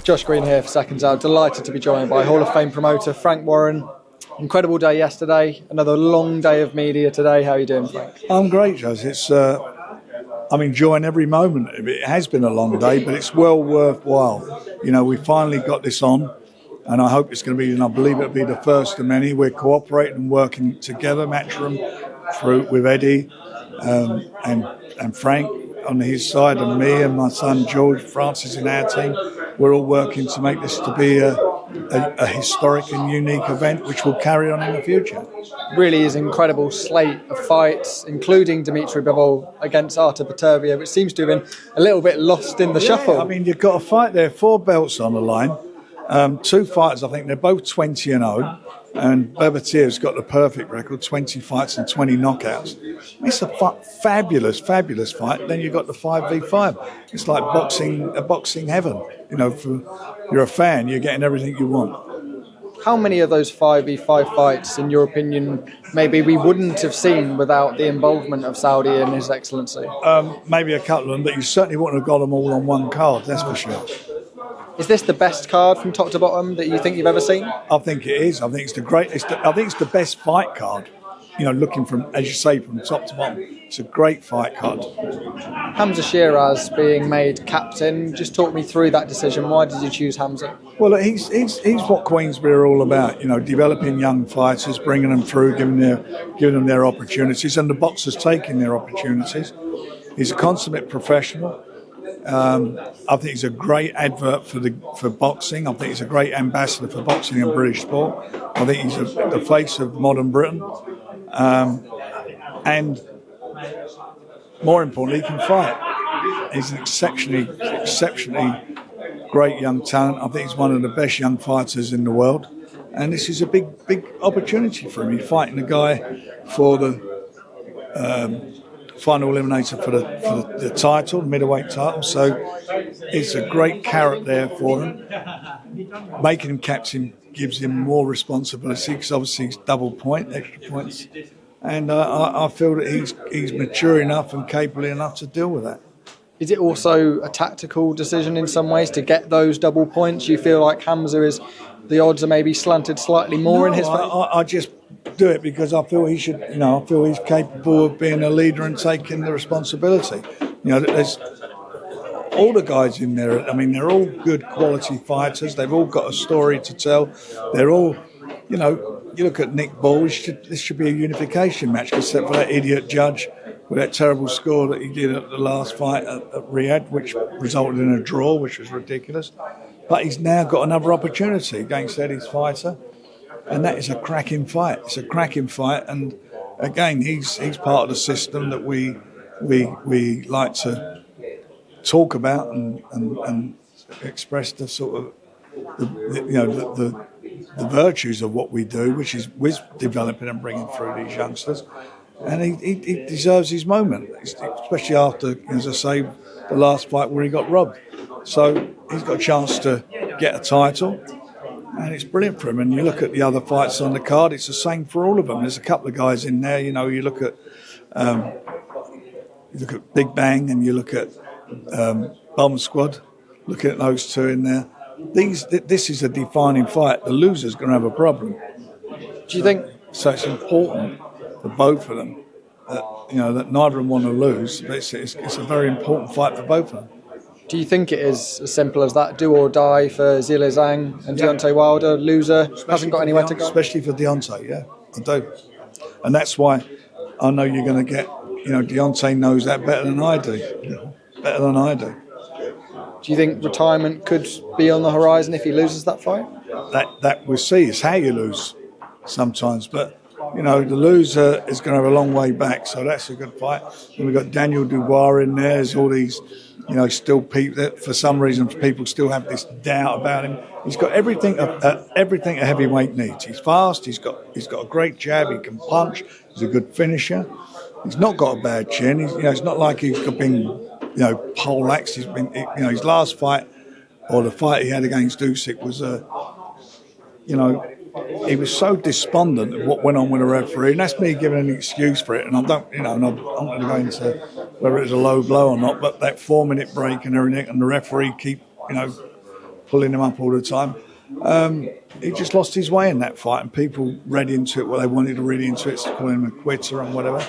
Josh Green here for Seconds Out. Delighted to be joined by Hall of Fame promoter Frank Warren. Incredible day yesterday. Another long day of media today. How are you doing, Frank? I'm great, Josh. I'm enjoying every moment of it. It has been a long day, but it's well worthwhile. You know, we finally got this on, and I hope it's going to be, and I believe it'll be the first of many. We're cooperating and working together, Matchroom, with Eddie and Frank on his side, and me and my son George Francis in our team. We're all working to make this to be a historic and unique event which will carry on in the future. Really is an incredible slate of fights, including Deontay Wilder against Artur Beterbiev, which seems to have been a little bit lost in the shuffle. I mean, you've got a fight there, 4 belts on the line. 2 fighters, I think they're both 20-0. And Beterbiev got the perfect record, 20 fights and 20 knockouts. It's a fabulous fight. Then you've got the 5v5. It's like boxing heaven. You know, if you're a fan, you're getting everything you want. How many of those 5v5 fights, in your opinion, maybe we wouldn't have seen without the involvement of Saudi and His Excellency? Maybe a couple of them, but you certainly wouldn't have got them all on one card, that's for sure. Is this the best card from top to bottom that you think you've ever seen? I think it is. I think it's the best fight card. You know, looking from, as you say, from top to bottom, it's a great fight card. Hamza Shiraz being made captain. Just talk me through that decision. Why did you choose Hamza? Well, he's what Queensberry are all about. You know, developing young fighters, bringing them through, giving them their opportunities, and the boxers taking their opportunities. He's a consummate professional. I think he's a great advert for boxing. I think he's a great ambassador for boxing and British sport. I think he's the face of modern Britain. And more importantly, he can fight. He's an exceptionally great young talent. I think he's one of the best young fighters in the world. And this is a big opportunity for him. He's fighting a guy for the final eliminator for the title, the middleweight title. So it's a great carrot there for him. Making him captain gives him more responsibility because obviously it's extra points. And I feel that he's mature enough and capable enough to deal with that. Is it also a tactical decision in some ways to get those double points? You feel like Hamza the odds are maybe slanted slightly more in his favour? I just do it because I feel he should. You know, I feel he's capable of being a leader and taking the responsibility. You know, there's all the guys in there. I mean, they're all good quality fighters. They've all got a story to tell. They're all, you know. You look at Nick Ball. This should be a unification match, except for that idiot judge with that terrible score that he did at the last fight at Riyadh, which resulted in a draw, which was ridiculous. But he's now got another opportunity against Eddie's fighter, and that is a cracking fight. It's a cracking fight, and again, he's part of the system that we like to talk about and express the sort of the virtues of what we do, which is with developing and bringing through these youngsters. And he deserves his moment, especially after, as I say, the last fight where he got robbed. So he's got a chance to get a title, and it's brilliant for him. And you look at the other fights on the card, it's the same for all of them. There's a couple of guys in there, you know, you look at Big Bang and you look at Bomb Squad, looking at those two in there. This is a defining fight. The loser's going to have a problem. Do you think? So it's important for both of them that neither of them want to lose. But it's a very important fight for both of them. Do you think it is as simple as that? Do or die for Zhilei Zhang and Deontay Wilder. Loser hasn't got anywhere to go. Especially for Deontay, yeah, I do. And that's why I know you're going to get. You know, Deontay knows that better than I do. Better than I do. Do you think retirement could be on the horizon if he loses that fight? That we'll see. It's how you lose sometimes. But, you know, the loser is going to have a long way back, so that's a good fight. And we've got Daniel Dubois in there. There's all these, you know, still people that for some reason people still have this doubt about him. He's got everything a heavyweight needs. He's fast. He's got a great jab. He can punch. He's a good finisher. He's not got a bad chin. It's not like he's been poleaxed. He's been, his last fight, or the fight he had against Usyk was, he was so despondent of what went on with the referee, and that's me giving an excuse for it. And I'm not going to go into whether it was a low blow or not, but that 4-minute break and everything, and the referee keep, pulling him up all the time. He just lost his way in that fight, and people read into it what they wanted to read into it, calling him a quitter and whatever.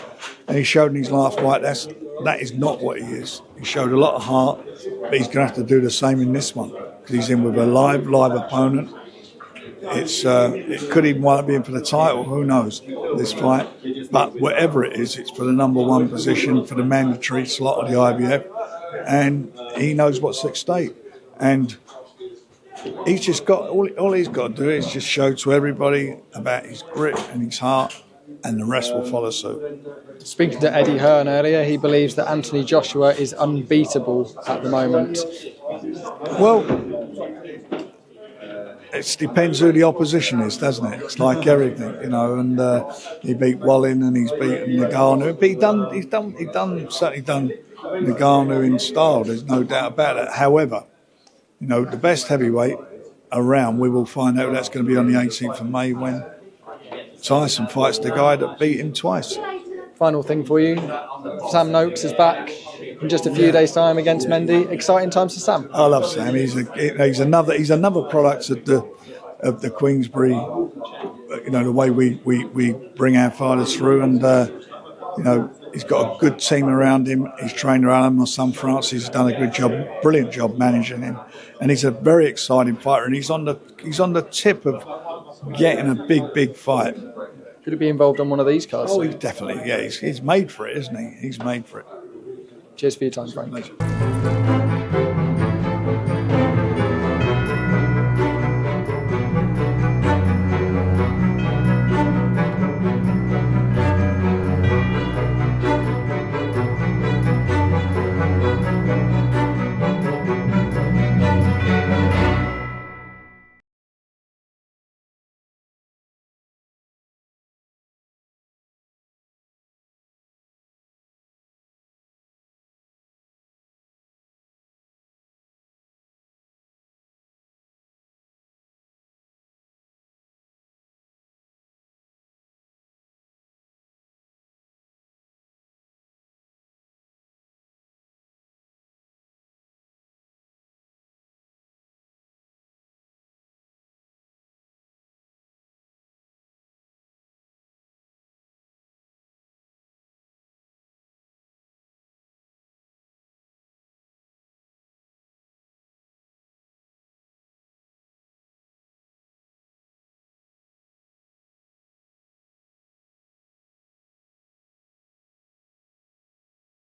And he showed in his last fight that is not what he is. He showed a lot of heart, but he's going to have to do the same in this one because he's in with a live opponent. It could even wind up being for the title, who knows, this fight. But whatever it is, it's for the number one position, for the mandatory slot of the IBF, and he knows what's at stake. And he's just got all he's got to do is just show to everybody about his grit and his heart, and the rest will follow suit. Speaking to Eddie Hearn earlier, he believes that Anthony Joshua is unbeatable at the moment. Well, it depends who the opposition is, doesn't it? It's like everything, you know. And he beat Wallin and he's beaten Ngannou. But he's certainly done Ngannou in style. There's no doubt about it. However, you know, the best heavyweight around, we will find out that's going to be on the 18th of May when Tyson fights the guy that beat him twice. Final thing for you, Sam Noakes is back in just a few days' time against Mendy. Exciting times for Sam. I love Sam. He's another product of the Queensberry. You know, the way we bring our fighters through, and you know, he's got a good team around him. He's trained around him. My son Francis has done a good job, brilliant job managing him, and he's a very exciting fighter. And he's on the tip of getting a big fight. Could he be involved on one of these cards? Oh, he definitely. Yeah, he's made for it, isn't he? He's made for it. Cheers for your time, Frank. Pleasure.